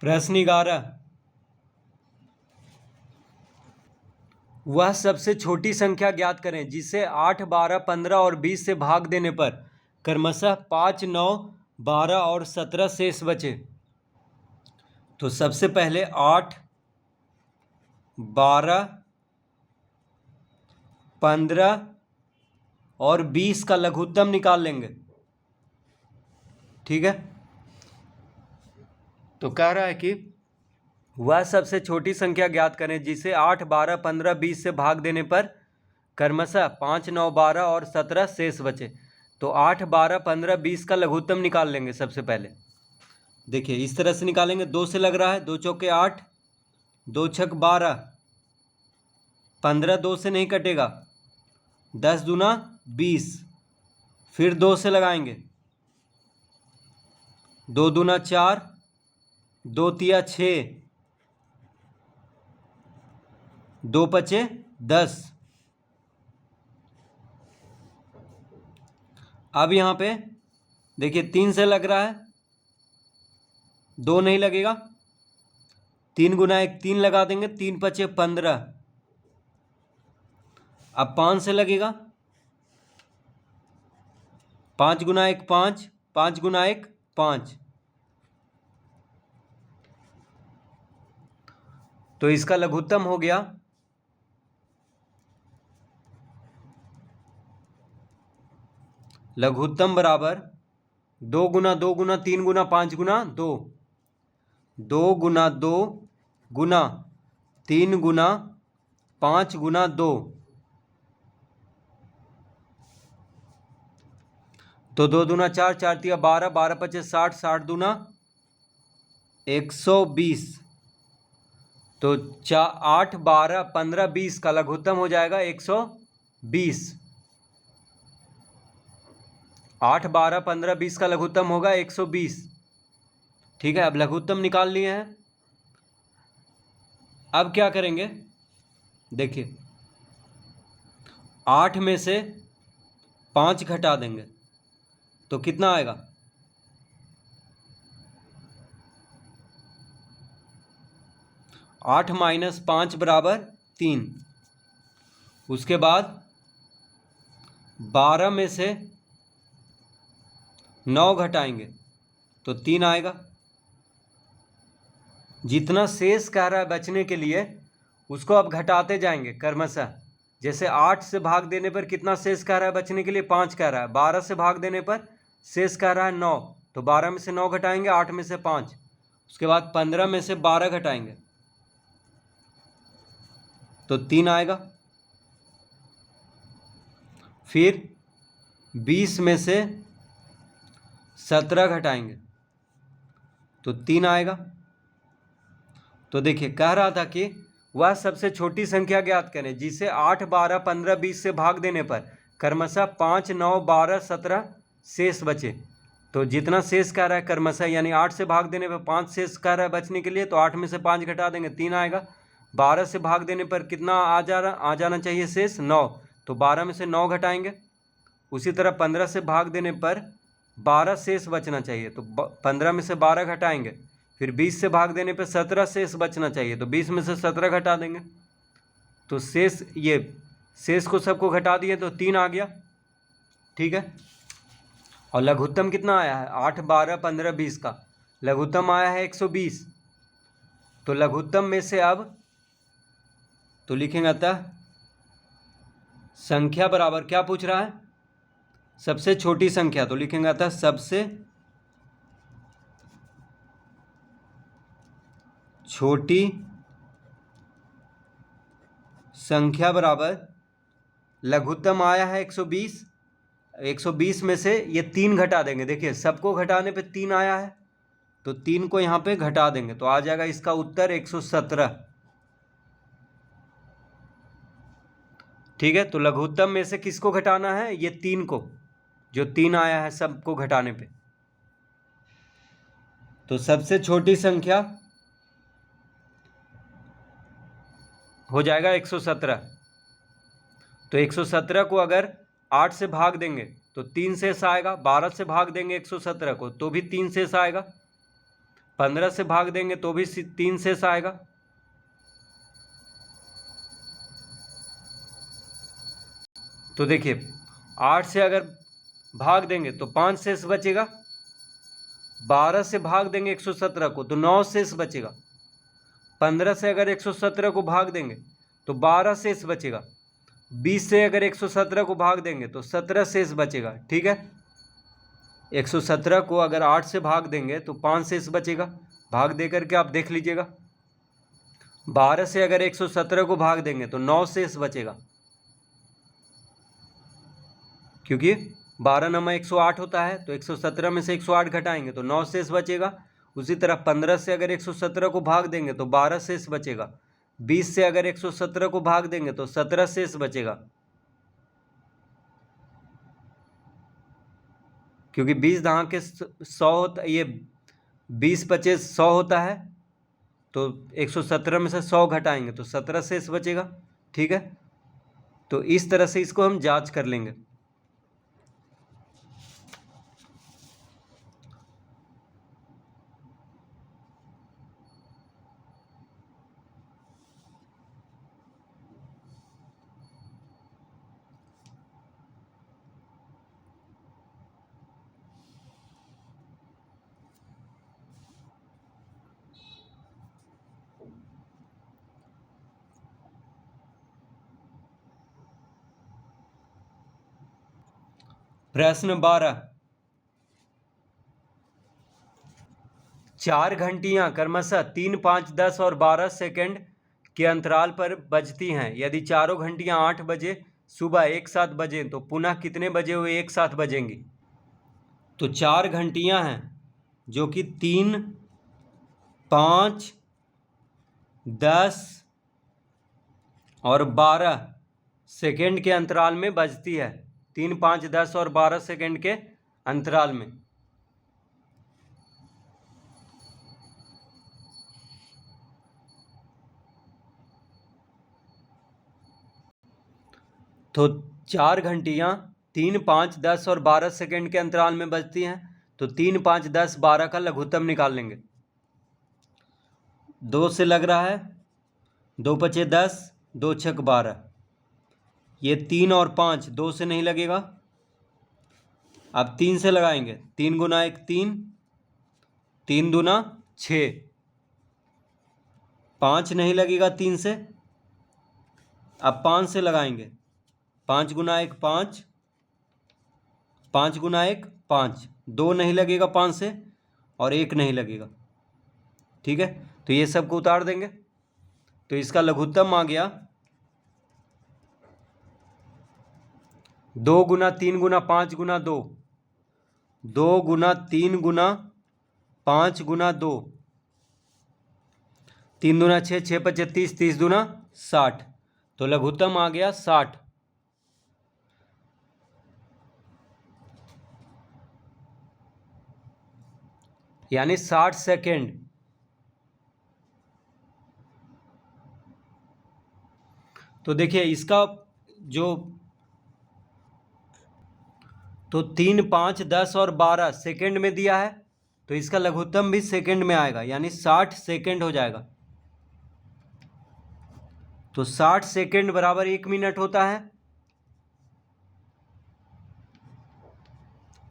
प्रश्न 11, वह सबसे छोटी संख्या ज्ञात करें जिसे 8, 12, 15 और 20 से भाग देने पर क्रमशः 5, 9, 12 और 17 शेष बचे। तो सबसे पहले 8, 12, 15 और 20 का लघुत्तम निकाल लेंगे। ठीक है, तो कह रहा है कि वह सबसे छोटी संख्या ज्ञात करें जिसे 8, 12, 15, 20 से भाग देने पर क्रमशः 5, 9, 12 और 17 शेष बचे। तो 8, 12, 15, 20 का लघुत्तम निकाल लेंगे। सबसे पहले देखिए इस तरह से निकालेंगे। 2 से लग रहा है, 2 चौके 8, 2 छक 12, 15 2 से नहीं कटेगा, 10 दूना 20, फिर 2 से लगाएंगे, 2 दूना 4, 2 तिया 6, 2 पचे 10। अब यहाँ पे देखिए 3 से लग रहा है, 2 नहीं लगेगा, 3 गुना 1 3 लगा देंगे, 3 पचे 15। अब 5 से लगेगा, 5 गुना 1 5, 5 गुना 1 5। तो इसका लघुत्तम हो गया लघुत्तम बराबर 2 गुना 2 गुना 3 गुना 5 गुना 2, 2 गुना 2 गुना 3 गुना 5 गुना 2। तो 2 दूना 4, 4 तिया 12, 12 पचे 60, 60 दूना 120। तो 8, 12, 15, 20 का लघुत्तम हो जाएगा 120। 8, 12, 15, 20 का लघुत्तम होगा 120। ठीक है, अब लघुत्तम निकाल लिए हैं। अब क्या करेंगे, देखिए 8 में से 5 घटा देंगे तो कितना आएगा, 8 माइनस 5 बराबर 3। उसके बाद 12 में से 9 घटाएंगे तो 3 आएगा। जितना शेष कह रहा है बचने के लिए उसको अब घटाते जाएंगे क्रमशः। जैसे 8 से भाग देने पर कितना शेष कह रहा है बचने के लिए, 5 कह रहा है। 12 से भाग देने पर शेष कह रहा है 9, तो 12 में से 9 घटाएंगे, 8 में से 5। उसके बाद 15 में से 12 घटाएंगे तो 3 आएगा। फिर 20 में से 17 घटाएंगे तो 3 आएगा। तो देखिए कह रहा था कि वह सबसे छोटी संख्या ज्ञात करें जिसे 8, 12, 15, 20 से भाग देने पर क्रमशः 5, 9, 12, 17 शेष बचे। तो जितना शेष कह रहा है क्रमशः, यानी 8 से भाग देने पर 5 शेष कह रहा है बचने के लिए, तो 8 में से 5 घटा देंगे 3 आएगा। 12 से भाग देने पर कितना आ जाना चाहिए शेष, 9, तो 12 में से 9 घटाएंगे। उसी तरह 15 से भाग देने पर 12 शेष बचना चाहिए, तो 15 में से 12 घटाएंगे। फिर 20 से भाग देने पर 17 शेष बचना चाहिए, तो 20 में से 17 घटा देंगे। तो शेष, ये शेष को सबको घटा दिए तो 3 आ गया। ठीक है, और लघुत्तम कितना आया है, 8, 12, 15, 20 का लघुत्तम आया है 120। तो लघुत्तम में से अब तो लिखेंगे अतः संख्या बराबर, क्या पूछ रहा है, सबसे छोटी संख्या, तो लिखेंगे अतः सबसे छोटी संख्या बराबर लघुत्तम आया है 120। 120 में से ये 3 घटा देंगे। देखिए सबको घटाने पे 3 आया है, तो 3 को यहाँ पे घटा देंगे तो आ जाएगा इसका उत्तर 117। ठीक है, तो लघुत्तम में से किसको घटाना है, ये 3 को, जो 3 आया है सबको घटाने पे। तो सबसे छोटी संख्या हो जाएगा 117। तो 117 को अगर 8 से भाग देंगे तो 3 शेष आएगा, 12 से भाग देंगे 117 को तो भी 3 शेष आएगा। 15 से भाग देंगे तो भी 3 शेष आएगा। तो देखिए 8 से अगर भाग देंगे तो 5 शेष बचेगा, 12 से भाग देंगे 117 को तो 9 शेष बचेगा, 15 से अगर 117 को भाग देंगे तो 12 शेष बचेगा, 20 से अगर 117 को भाग देंगे तो 17 शेष बचेगा। ठीक है, 117 को अगर 8 से भाग देंगे तो 5 शेष बचेगा, भाग दे करके आप देख लीजिएगा। 12 से अगर 117 को भाग देंगे तो 9 शेष बचेगा, क्योंकि 12 नमा 108 होता है, तो 117 में से 108 घटाएंगे तो 9 शेष बचेगा। उसी तरह 15 से अगर 117 को भाग देंगे तो 12 शेष बचेगा, 20 से अगर 117 को भाग देंगे तो 17 शेष बचेगा, क्योंकि 20 दहाँ के 100 होता, ये 20 25 100 होता है, तो 117 में से 100 घटाएंगे तो 17 शेष बचेगा। ठीक है, तो इस तरह से इसको हम जांच कर लेंगे। प्रश्न 12, 4 घंटियां क्रमशः 3, 5, 10 और 12 सेकंड के अंतराल पर बजती हैं। यदि चारों घंटियां 8 बजे सुबह एक साथ बजें तो पुनः कितने बजे वे एक साथ बजेंगी? तो 4 घंटियां हैं जो कि 3, 5, 10 और 12 सेकंड के अंतराल में बजती है। 3, 5, 10 और 12 सेकंड के अंतराल में। तो 4 घंटियां 3, 5, 10 और 12 सेकंड के अंतराल में बजती हैं। तो 3, 5, 10, 12 का लघुत्तम निकाल लेंगे। 2 से लग रहा है, 2 पचे 10, 2 छक 12। ये 3 और 5 2 से नहीं लगेगा, अब 3 से लगाएंगे। 3 गुना 1 3, 3 दूना 6, 5 नहीं लगेगा 3 से, अब 5 से लगाएंगे। 5 गुना 1 5, 5 गुना 1 5, 2 नहीं लगेगा 5 से और 1 नहीं लगेगा। ठीक है, तो ये सब को उतार देंगे तो इसका लघुत्तम आ गया 2 गुना 3 गुना 5 गुना 2, 2 गुना 3 गुना 5 गुना 2, 3 दूना 6, 6 पचे 30, 30 दूना 60। तो लघुत्तम आ गया 60। यानी 60 सेकेंड। तो देखिए इसका जो, तो 3, 5, 10 और 12 सेकेंड में दिया है, तो इसका लघुत्तम भी सेकेंड में आएगा, यानी 60 सेकेंड हो जाएगा। तो 60 सेकेंड बराबर 1 मिनट होता है।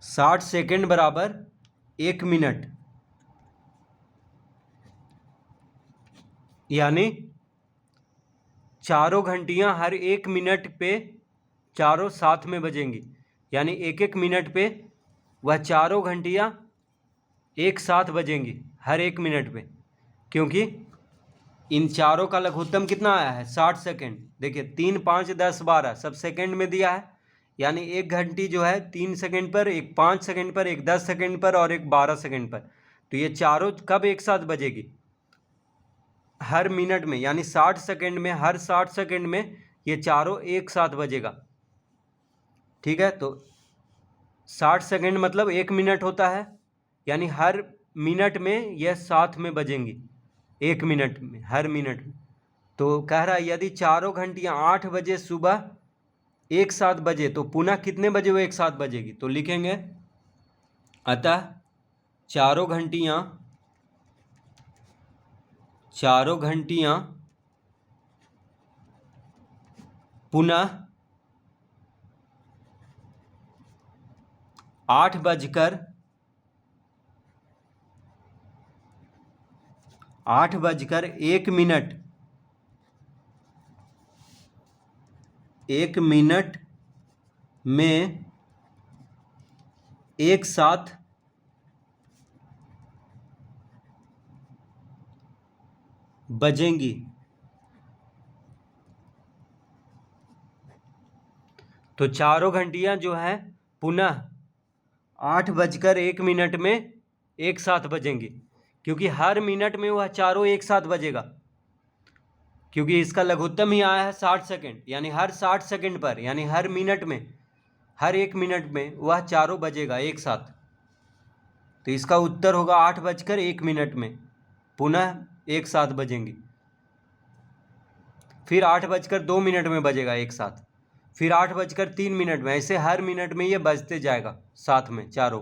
60 सेकेंड बराबर 1 मिनट, यानी चारों घंटियां हर 1 मिनट पे चारों साथ में बजेंगी, यानी 1-1 मिनट पे वह चारों घंटियां एक साथ बजेंगी हर 1 मिनट पे, क्योंकि इन चारों का लघुत्तम कितना आया है 60 सेकेंड। देखिए 3, 5, 10, 12 सब सेकेंड में दिया है, यानी 1 घंटी जो है 3 सेकेंड पर, एक 5 सेकेंड पर, एक 10 सेकेंड पर और एक 12 सेकेंड पर। तो ये चारों कब एक साथ बजेगी? हर मिनट में, यानी 60 सेकेंड में, हर 60 सेकेंड में ये चारों एक साथ बजेगा। ठीक है, तो 60 सेकेंड मतलब 1 मिनट होता है, यानी हर मिनट में यह साथ में बजेंगी, 1 मिनट में, हर मिनट में। तो कह रहा है यदि चारों घंटियां 8 बजे सुबह एक साथ बजे तो पुनः कितने बजे वो एक साथ बजेगी? तो लिखेंगे अतः चारों घंटियां चारों घंटियां पुनः 8:01 में एक साथ बजेंगी। तो चारों घंटियां जो है पुनः 8:01 में एक साथ बजेंगी, क्योंकि हर मिनट में वह चारों एक साथ बजेगा, क्योंकि इसका लघुत्तम ही आया है 60 सेकंड, यानी हर 60 सेकंड पर, यानी हर मिनट में, हर एक मिनट में वह चारों बजेगा एक साथ। तो इसका उत्तर होगा 8:01 में पुनः एक साथ बजेंगी। फिर 8:02 में बजेगा एक साथ, फिर 8:03 में, ऐसे हर मिनट में ये बजते जाएगा साथ में चारों।